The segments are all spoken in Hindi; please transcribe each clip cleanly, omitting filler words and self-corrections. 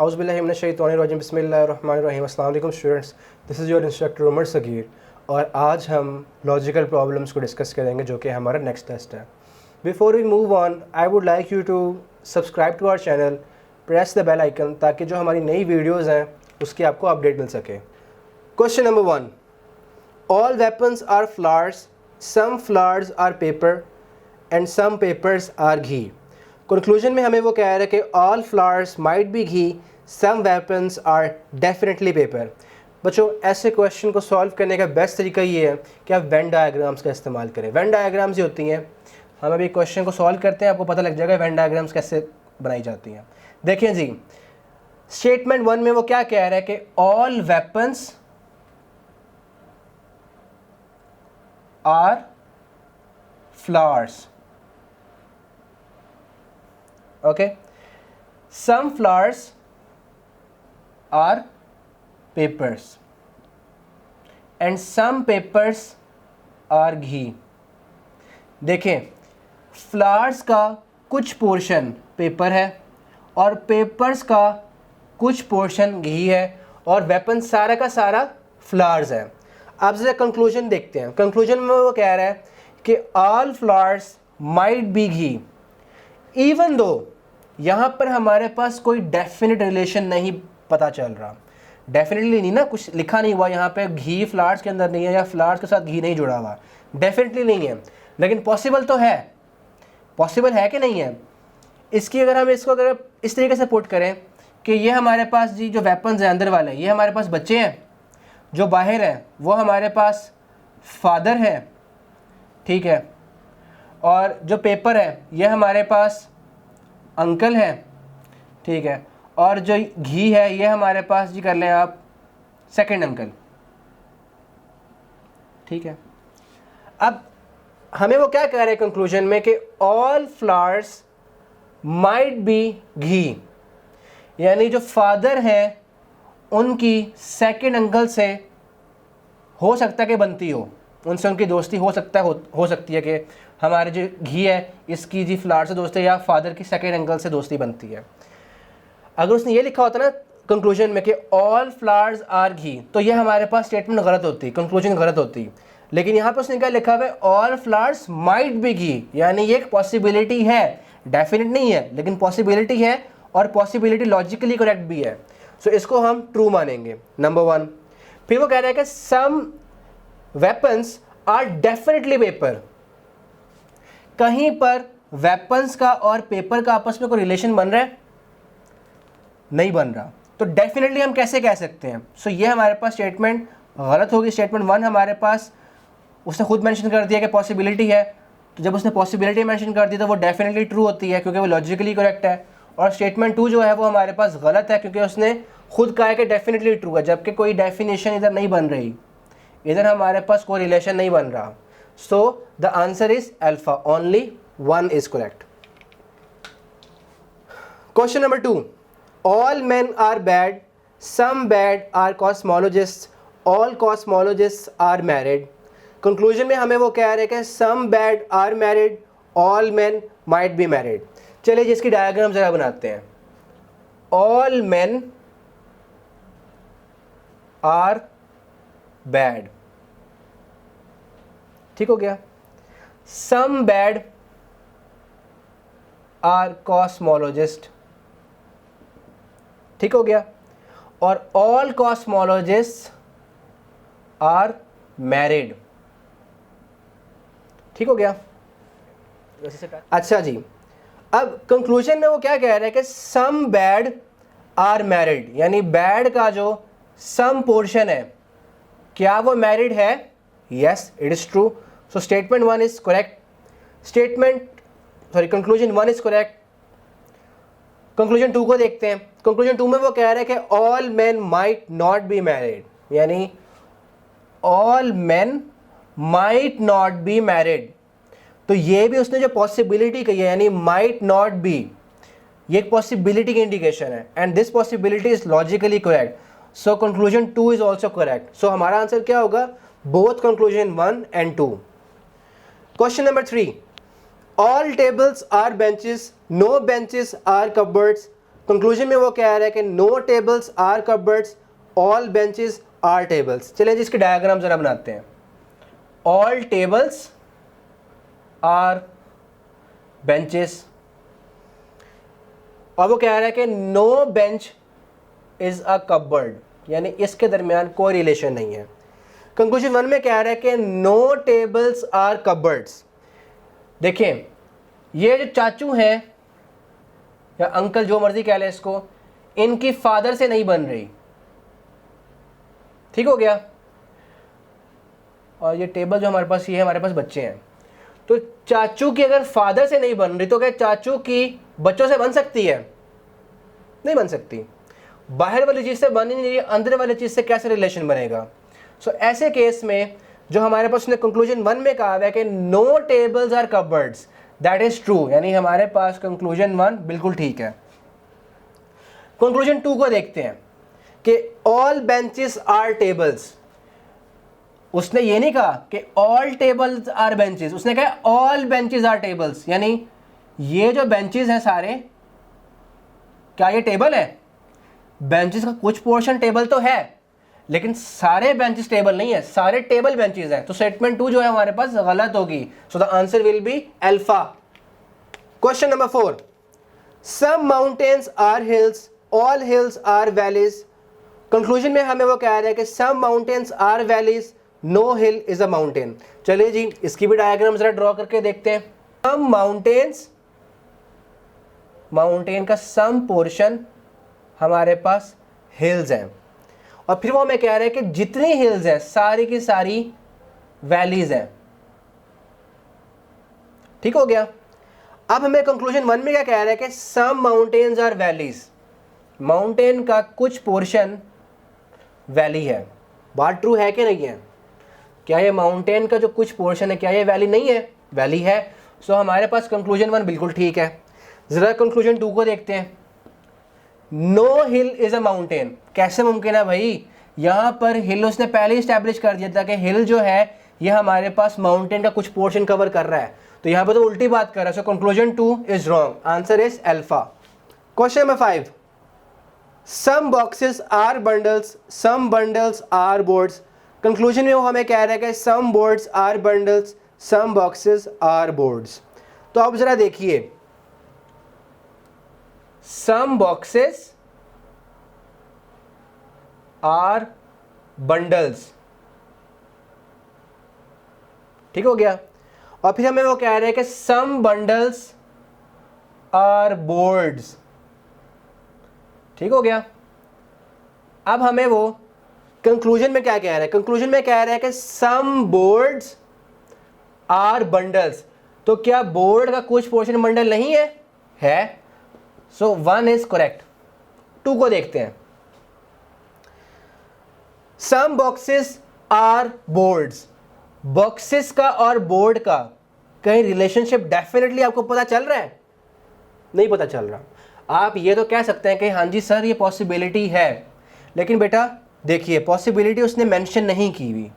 औज़ुबिल्लाहिमिनश्शैतानिर्रजीम बिस्मिल्लाहिर्रहमानिर्रहीम। अस्सलाम वालेकुम students, this is your instructor Umar Sagheer और आज हम लॉजिकल प्रॉब्लम्स को डिस्कस करेंगे जो कि हमारा नेक्स्ट टेस्ट है। Before we move on, I would like you to subscribe to our channel, press the bell icon ताकि जो हमारी नई वीडियोज़ हैं उसकी आपको अपडेट मिल सके। Question number 1, all weapons are flowers, some flowers are paper and some papers are ghee. Conclusion में हमें वो कह रहा है कि all flowers might be ghee, some weapons are definitely paper. बच्चों, ऐसे क्वेश्चन को सॉल्व करने का बेस्ट तरीका ये है कि आप वेन डायग्राम्स का इस्तेमाल करें। वेन डायग्राम्स ही होती हैं, हम अभी क्वेश्चन को सॉल्व करते हैं, आपको पता लग जाएगा वेन डायग्राम्स कैसे बनाई जाती हैं। देखिए जी, स्टेटमेंट 1 में वो क्या कह रहा है कि all weapons are flowers, okay, some flowers are papers and some papers are ghee। देखें, फ्लावर्स का कुछ पोर्शन पेपर है और पेपर्स का कुछ पोर्शन घी है और वेपन सारा का सारा फ्लावर्स है। अब जरा कंक्लूजन देखते हैं। कंक्लूजन में वो कह रहा है कि all flowers might be ghee, even though यहाँ पर हमारे पास कोई डेफिनेट रिलेशन नहीं पता चल रहा। डेफिनेटली नहीं ना, कुछ लिखा नहीं हुआ यहाँ पे घी फ्लावर्स के अंदर नहीं है या फ्लावर्स के साथ घी नहीं जुड़ा हुआ, डेफिनेटली नहीं है, लेकिन पॉसिबल तो है। पॉसिबल है कि नहीं है? इसकी अगर इस तरीके से पुट करें कि ये हमारे पास जी जो वेपन्स हैं अंदर वाले, ये हमारे पास बच्चे हैं, जो बाहर हैं वो हमारे पास फादर है, ठीक है, और जो पेपर है ये हमारे पास अंकल है, ठीक है, और जो घी है ये हमारे पास जी कर लें आप सेकंड अंकल, ठीक है। अब हमें वो क्या कह रहे हैं कंक्लूजन में कि ऑल फ्लावर्स माइट बी घी, यानी जो फादर हैं उनकी सेकंड अंकल से हो सकता है कि बनती हो, उनसे उनकी दोस्ती हो सकती है कि हमारे जो घी है इसकी जी फ्लावर से दोस्ती है या फादर की सेकंड अंकल से दोस्ती बनती है। अगर उसने ये लिखा होता ना कंक्लूजन में कि ऑल फ्लावर्स आर घी, तो ये हमारे पास स्टेटमेंट गलत होती, कंक्लूजन गलत होती। लेकिन यहाँ पर उसने क्या लिखा हुआ है, ऑल फ्लावर्स माइट बी घी, यानी ये एक पॉसिबिलिटी है, डेफिनेट नहीं है लेकिन पॉसिबिलिटी है और पॉसिबिलिटी लॉजिकली करेक्ट भी है। सो इसको हम ट्रू मानेंगे, नंबर 1। फिर वो कह रहा है कि सम वेपन्स आर डेफिनेटली पेपर। कहीं पर वेपन्स का और पेपर का आपस में कोई रिलेशन बन रहा है? नहीं बन रहा, तो डेफिनेटली हम कैसे कह सकते हैं? सो ये हमारे पास स्टेटमेंट गलत होगी। स्टेटमेंट 1 हमारे पास उसने खुद मेंशन कर दिया कि पॉसिबिलिटी है, तो जब उसने पॉसिबिलिटी मेंशन कर दी तो वो डेफिनेटली ट्रू होती है क्योंकि वो लॉजिकली करेक्ट है। और स्टेटमेंट 2 जो है वो हमारे पास गलत है क्योंकि उसने खुद कहा है कि डेफिनेटली ट्रू है, जबकि कोई डेफिनेशन इधर नहीं बन रही, इधर हमारे पास कोई रिलेशन नहीं बन रहा। So the answer is alpha, only 1 is correct. Question number 2, all men are bad, some bad are cosmologist, all cosmologist are married. Conclusion में हमें वो कह रहे हैं कि some bad are married, all men might be married. चलिए जिसकी डायग्राम जरा बनाते हैं। ऑल मेन आर बैड, ठीक हो गया। सम बैड आर कॉस्मोलॉजिस्ट, ठीक हो गया। और ऑल कॉस्मोलॉजिस्ट आर मैरिड, ठीक हो गया। अच्छा जी, अब कंक्लूजन में वो क्या कह रहा है कि सम बैड आर मैरिड, यानी बैड का जो सम पोर्शन है क्या वो मैरिड है? Yes, it is true. So statement 1 is correct. Conclusion 1 is correct. Conclusion 2 को देखते हैं। कंक्लूजन 2 में वो कह रहा है कि all men might not be married, यानी all men might not be married. तो ये भी उसने जो पॉसिबिलिटी कही है, यानी माइट नॉट बी, ये एक पॉसिबिलिटी की इंडिकेशन है and this possibility is logically correct. So conclusion 2 is also correct. So हमारा आंसर क्या होगा? Both conclusion 1 and 2। Question number 3, all tables are benches, no benches are cupboards। Conclusion में वो कह रहा है कि no tables are cupboards, all benches are tables. चलिए जी इसकी डायग्राम जरा बनाते हैं। ऑल टेबल्स आर बेंचेस, और वो कह रहा है कि no bench is a cupboard, यानी इसके दरमियान कोई रिलेशन नहीं है। कंक्लूजन 1 में कह रहा है कि नो टेबल्स आर कबर्ड्स। देखिए ये जो चाचू हैं या अंकल, जो मर्जी कह लें इसको, इनकी फादर से नहीं बन रही, ठीक हो गया। और ये टेबल जो हमारे पास, ये है हमारे पास बच्चे हैं, तो चाचू की अगर फादर से नहीं बन रही तो क्या चाचू की बच्चों से बन सकती है? नहीं बन सकती। बाहर वाली चीज से बन ही नहीं रही, अंदर वाली चीज से कैसे रिलेशन बनेगा? सो ऐसे केस में जो हमारे पास उसने कंक्लूजन 1 में कहा है कि no tables are cupboards, that is true, यानी हमारे पास कंक्लूजन 1 बिल्कुल ठीक है। कंक्लूजन 2 को देखते हैं कि ऑल बेंचेस आर टेबल्स। उसने ये नहीं कहा कि ऑल टेबल्स आर बेंचेस, उसने कहा ऑल बेंचेस आर टेबल्स, यानी ये जो बेंचेस हैं सारे, क्या ये टेबल है? बेंचेस का कुछ पोर्शन टेबल तो है, लेकिन सारे बेंचेस टेबल नहीं है, सारे टेबल बेंचेस हैं। तो स्टेटमेंट 2 जो है हमारे पास गलत होगी। So the answer will be alpha. Question number 4, some mountains are hills, all hills are valleys. Conclusion में हमें वो कह रहा है कि some mountains are valleys, no hill is a mountain. चलिए जी इसकी भी डायग्राम जरा ड्रॉ करके देखते हैं। सम माउंटेन्स, माउंटेन का सम पोर्शन हमारे पास हिल्स हैं, और फिर वो हमें कह रहे हैं कि जितनी हिल्स हैं सारी की सारी वैलीज हैं, ठीक हो गया। अब हमें कंक्लूजन 1 में क्या कह रहा है कि some mountains are valleys, mountain का कुछ पोर्शन वैली है। बात ट्रू है कि नहीं है? क्या ये माउंटेन का जो कुछ पोर्शन है, क्या ये वैली नहीं है? वैली है। सो हमारे पास कंक्लूजन 1 बिल्कुल ठीक है। जरा कंक्लूजन 2 को देखते हैं। No hill is a mountain, कैसे मुमकिन है भाई? यहां पर हिल उसने पहले ही स्टैब्लिश कर दिया था कि हिल जो है ये हमारे पास माउंटेन का कुछ पोर्शन कवर कर रहा है, तो यहां पर तो उल्टी बात कर रहा है। So conclusion 2 is wrong, answer is alpha. Question number 5, some boxes are bundles, some bundles are boards. Conclusion में वो हमें कह रहा है कि some boards are bundles, some boxes are boards. तो अब जरा देखिए, सम बॉक्सेस आर बंडल्स, ठीक हो गया। और फिर हमें वो कह रहे हैं कि सम बंडल्स आर बोर्ड्स, ठीक हो गया। अब हमें वो कंक्लूजन में क्या कह रहा है? कंक्लूजन में कह रहा है कि सम बोर्ड्स आर बंडल्स, तो क्या बोर्ड का कुछ पोर्शन बंडल नहीं है? है। सो 1 इज करेक्ट। 2 को देखते हैं। Some boxes are boards, boxes का और बोर्ड का कहीं रिलेशनशिप डेफिनेटली आपको पता चल रहा है? नहीं पता चल रहा। आप ये तो कह सकते हैं कि हाँ जी सर ये पॉसिबिलिटी है, लेकिन बेटा देखिए पॉसिबिलिटी उसने मेंशन नहीं की हुई,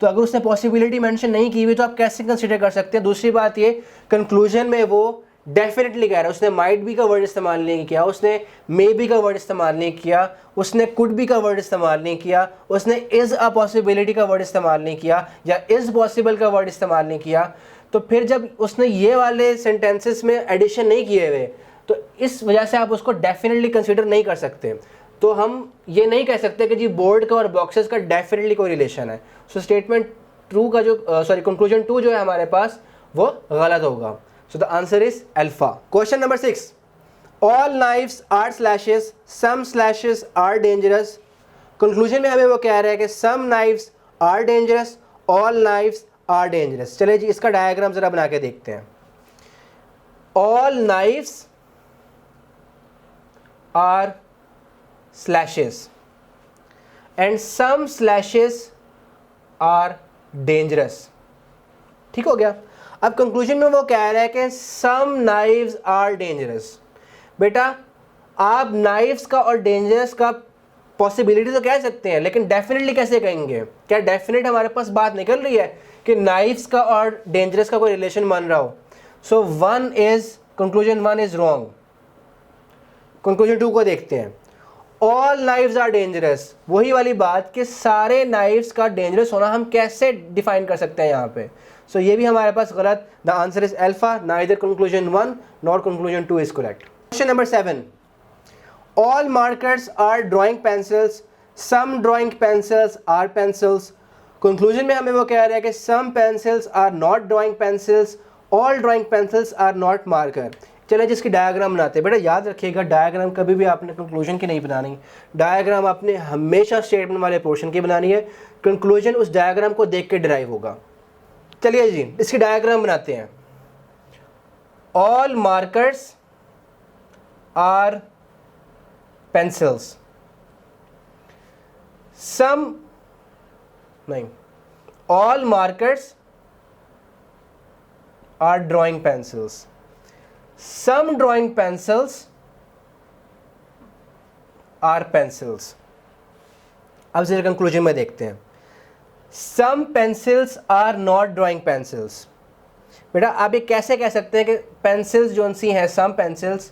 तो अगर उसने पॉसिबिलिटी मेंशन नहीं की हुई तो आप कैसे कंसीडर कर सकते हैं? दूसरी बात ये, कंक्लूजन में वो डेफिनेटली कह रहा है, उसने माइट बी का वर्ड इस्तेमाल नहीं किया, उसने मे बी का वर्ड इस्तेमाल नहीं किया, उसने कुड बी का वर्ड इस्तेमाल नहीं किया, उसने इज़ अ पॉसिबिलिटी का वर्ड इस्तेमाल नहीं किया, या इज़ पॉसिबल का वर्ड इस्तेमाल नहीं किया। तो फिर जब उसने ये वाले सेंटेंसेस में एडिशन नहीं किए हुए, तो इस वजह से आप उसको डेफिनेटली कंसिडर नहीं कर सकते। तो हम ये नहीं कह सकते कि जी बोर्ड का और बॉक्सेस का डेफिनेटली कोई रिलेशन है। सो स्टेटमेंट ट्रू का जो कंक्लूजन 2 जो है हमारे पास वो गलत होगा। So the answer is alpha. Question number 6, all knives are slashes, some slashes are dangerous. Conclusion में हमें वो कह रहा है कि some knives are dangerous, all knives are dangerous. चलिए जी इसका डायग्राम जरा बना के देखते हैं। All knives are slashes and some slashes are dangerous, ठीक हो गया। अब कंक्लूजन में वो कह रहा है कि some knives are dangerous। बेटा आप नाइफ्स का और डेंजरस का पॉसिबिलिटी तो कह सकते हैं, लेकिन डेफिनेटली कैसे कहेंगे? क्या डेफिनेट हमारे पास बात निकल रही है कि नाइफ्स का और डेंजरस का कोई रिलेशन मान रहा हो? सो 1 is conclusion 1 is wrong. Conclusion 2 को देखते हैं। ऑल नाइव्स आर डेंजरस, वही वाली बात कि सारे नाइव्स का डेंजरस होना हम कैसे डिफाइन कर सकते हैं यहाँ पे। सो ये भी हमारे पास गलत। The answer is alpha, neither conclusion 1 nor conclusion 2 is correct. Question number 7, all markers are drawing pencils, some drawing pencils are pencils. Conclusion में हमें वो कह रहा है कि some pencils are not drawing pencils, all drawing pencils are not marker. चले जिसकी डायग्राम बनाते हैं। बेटा याद रखिएगा, डायग्राम कभी भी आपने कंक्लूजन की नहीं बनानी, डायग्राम आपने हमेशा स्टेटमेंट वाले पोर्शन की बनानी है। कंक्लूजन उस डायग्राम को देख के डिराइव होगा। चलिए जी इसकी डायग्राम बनाते हैं। All markers are pencils, some नहीं, all markers are drawing pencils, some drawing pencils are pencils। अब जरा कंक्लूजन में देखते हैं। some pencils are not drawing pencils। बेटा आप ये कैसे कह सकते हैं कि पेंसिल्स जो सी हैं, some pencils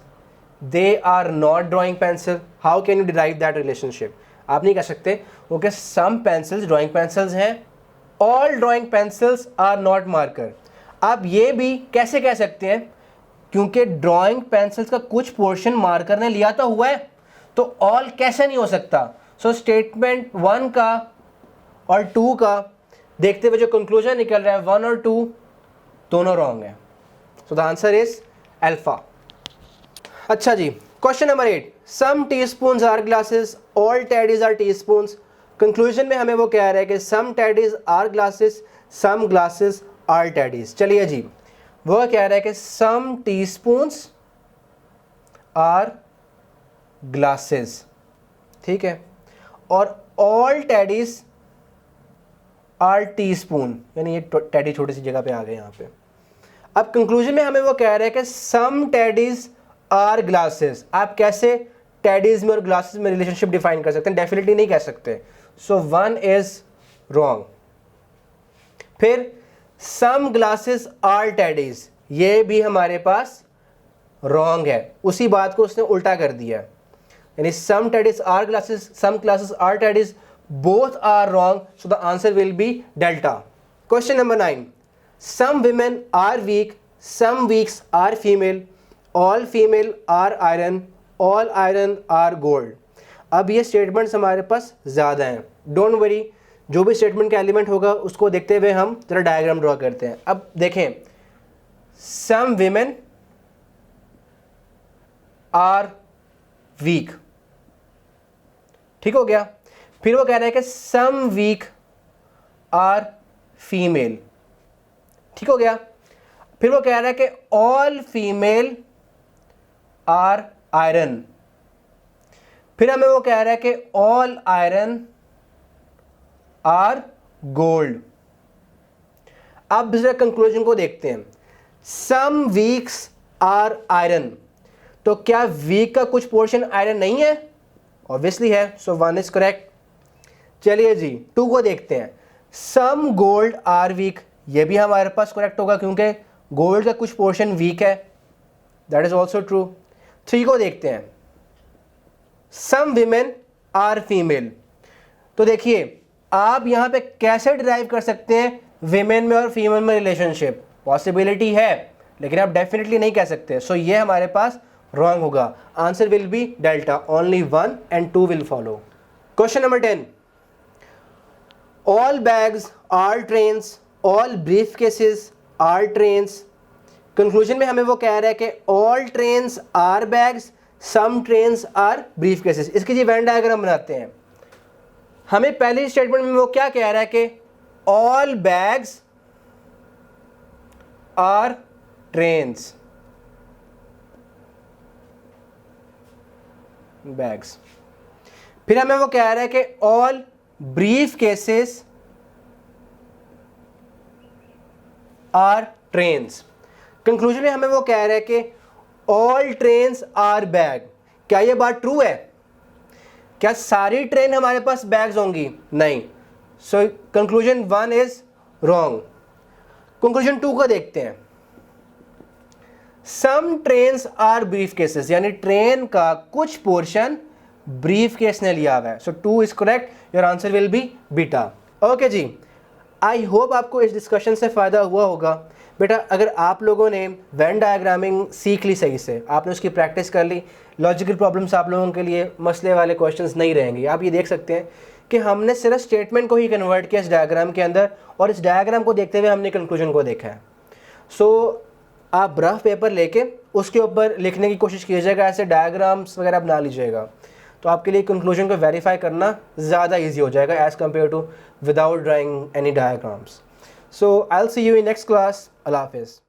they are not drawing pencil, how can you derive that relationship? आप नहीं कह सकते क्योंकि some pencils drawing pencils हैं, all drawing pencils are not marker। आप ये भी कैसे कह सकते हैं क्योंकि ड्राइंग पेंसिल्स का कुछ पोर्शन मार्कर ने लिया तो हुआ है, तो ऑल कैसे नहीं हो सकता। सो स्टेटमेंट 1 का और 2 का देखते हुए जो कंक्लूजन निकल रहा है 1 और 2 दोनों रॉन्ग है। So the answer is alpha. अच्छा जी question number 8, some teaspoons are glasses, all teddies are teaspoons. Conclusion में हमें वो कह रहा है कि some teddies are glasses, some glasses are teddies. चलिए जी वो कह रहा है कि सम टीस्पून्स आर ग्लासेस, ठीक है, और ऑल टेडीज आर टीस्पून, यानी ये टेडी छोटी सी जगह पे आ गए यहाँ पे। अब कंक्लूजन में हमें वो कह रहा है कि सम टेडीज आर ग्लासेस। आप कैसे टेडीज में और ग्लासेस में रिलेशनशिप डिफाइन कर सकते हैं? डेफिनेटली नहीं कह सकते। सो 1 इज रॉन्ग। फिर सम ग्लासेस आर टेडीज, ये भी हमारे पास रॉन्ग है। उसी बात को उसने उल्टा कर दिया, यानी some teddies are glasses, some glasses are teddies, both are wrong. So the answer will be delta. Question number 9, some women are weak, some weeks are female, all female are iron, all iron are gold. अब ये स्टेटमेंट्स हमारे पास ज़्यादा हैं, डोंट वरी, जो भी स्टेटमेंट का एलिमेंट होगा उसको देखते हुए हम जरा डायग्राम ड्रॉ करते हैं। अब देखें, सम विमेन आर वीक, ठीक हो गया। फिर वो कह रहा है कि सम वीक आर फीमेल, ठीक हो गया। फिर वो कह रहा है कि ऑल फीमेल आर आयरन। फिर हमें वो कह रहा है कि ऑल आयरन आर गोल्ड। अब दूसरे कंक्लूजन को देखते हैं। सम वीक्स आर आयरन, तो क्या वीक का कुछ पोर्शन आयरन नहीं है? ऑब्वियसली है, सो 1 इज करेक्ट। चलिए जी 2 को देखते हैं। सम गोल्ड आर वीक, ये भी हमारे पास करेक्ट होगा क्योंकि गोल्ड का कुछ पोर्शन वीक है, दैट इज ऑल्सो ट्रू। 3 को देखते हैं। सम विमेन आर फीमेल, तो देखिए आप यहां पे कैसे डिराइव कर सकते हैं विमेन में और फीमेल में रिलेशनशिप? पॉसिबिलिटी है लेकिन आप डेफिनेटली नहीं कह सकते। सो ये हमारे पास रॉन्ग होगा। Answer will be delta, only 1 and 2 will follow. Question number 10, all bags are trains, all briefcases are trains. Conclusion में हमें वो कह रहा है कि all trains are bags, some trains are briefcases. इसकी जी वेन डायग्राम बनाते हैं। हमें पहली स्टेटमेंट में वो क्या कह रहा है कि all bags are trains, bags. फिर हमें वो कह रहा है कि all briefcases are trains. Conclusion में हमें वो कह रहा है कि ऑल ट्रेन्स आर बैग। क्या ये बात ट्रू है? क्या सारी ट्रेन हमारे पास बैग्स होंगी? नहीं। So conclusion 1 is wrong. Conclusion 2 को देखते हैं। Some trains are briefcases, यानी ट्रेन का कुछ पोर्शन ब्रीफ केस ने लिया हुआ है। So 2 is correct, your answer will be beta. Okay जी, आई होप आपको इस डिस्कशन से फ़ायदा हुआ होगा। बेटा अगर आप लोगों ने वेन डायग्रामिंग सीख ली सही से, आपने उसकी प्रैक्टिस कर ली, लॉजिकल प्रॉब्लम्स आप लोगों के लिए मसले वाले क्वेश्चंस नहीं रहेंगे। आप ये देख सकते हैं कि हमने सिर्फ स्टेटमेंट को ही कन्वर्ट किया इस डायग्राम के अंदर, और इस डायग्राम को देखते हुए हमने कंक्लूजन को देखा है। सो आप रफ पेपर लेके उसके ऊपर लिखने की कोशिश कीजिएगा, ऐसे डायग्राम्स वगैरह बना लीजिएगा, तो आपके लिए कंक्लूजन को वेरीफाई करना ज़्यादा ईजी हो जाएगा as compare to without drawing any diagrams. So I will see you in next class. अल्लाह हाफिज़।